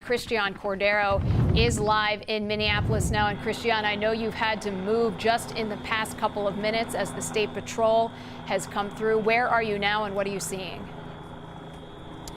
Christian Cordero is live in Minneapolis now. And Christian, I know you've had to move just in the past couple of minutes as the State Patrol has come through. Where are you now and what are you seeing?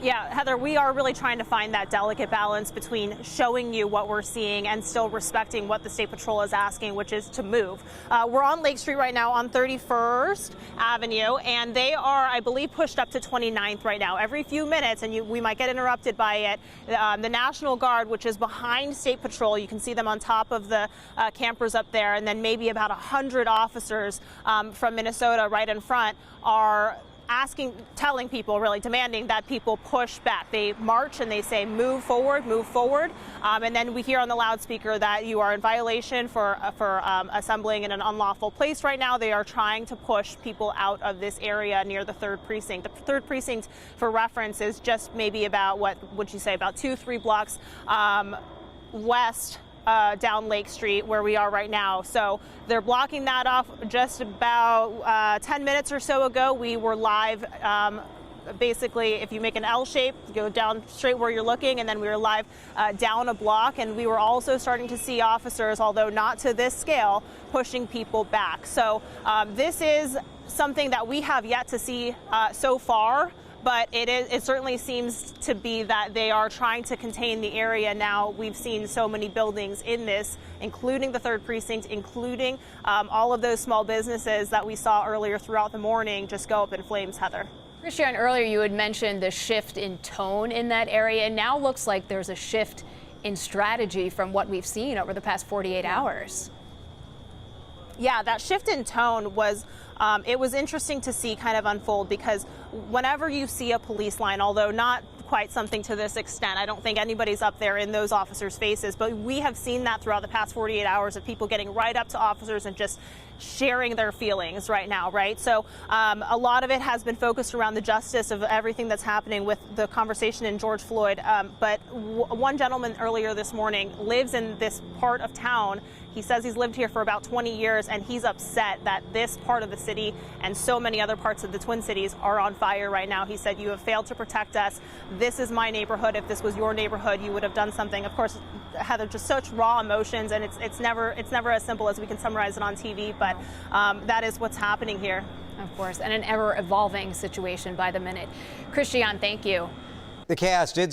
Yeah, Heather, we are really trying to find that delicate balance between showing you what we're seeing and still respecting what the State Patrol is asking, which is to move. We're on Lake Street right now on 31st Avenue, and they are, I believe, pushed up to 29th right now. Every few minutes, and we might get interrupted by it, the National Guard, which is behind State Patrol, you can see them on top of the campers up there, and then maybe about 100 officers from Minnesota right in front are telling people, really demanding that people push back. They march and they say, move forward, and then we hear on the loudspeaker that you are in violation for assembling in an unlawful place right now. They are trying to push people out of this area near the 3rd Precinct. The 3rd Precinct, for reference, is just maybe about, what would you say, about 2-3 blocks west down Lake Street where we are right now. So they're blocking that off. Just about 10 minutes or so ago, we were live. Basically, if you make an L shape, go down straight where you're looking, and then we were live down a block, and we were also starting to see officers, although not to this scale, pushing people back. So this is something that we have yet to see so far. But it certainly seems to be that they are trying to contain the area now. We've seen so many buildings in this, including the 3rd Precinct, including all of those small businesses that we saw earlier throughout the morning just go up in flames, Heather. Christian, earlier you had mentioned the shift in tone in that area, and now looks like there's a shift in strategy from what we've seen over the past 48 hours. Yeah, that shift in tone was, it was interesting to see kind of unfold, because whenever you see a police line, although not quite something to this extent, I don't think anybody's up there in those officers' faces, but we have seen that throughout the past 48 hours of people getting right up to officers and just sharing their feelings right now, right? So a lot of it has been focused around the justice of everything that's happening with the conversation in George Floyd. But one gentleman earlier this morning lives in this part of town. He says he's lived here for about 20 years, and he's upset that this part of the city and so many other parts of the Twin Cities are on fire right now. He said, "You have failed to protect us. This is my neighborhood. If this was your neighborhood, you would have done something." Of course, Heather, just such raw emotions, and it's never as simple as we can summarize it on TV, but that is what's happening here. Of course, and an ever-evolving situation by the minute. Christian, thank you. The chaos did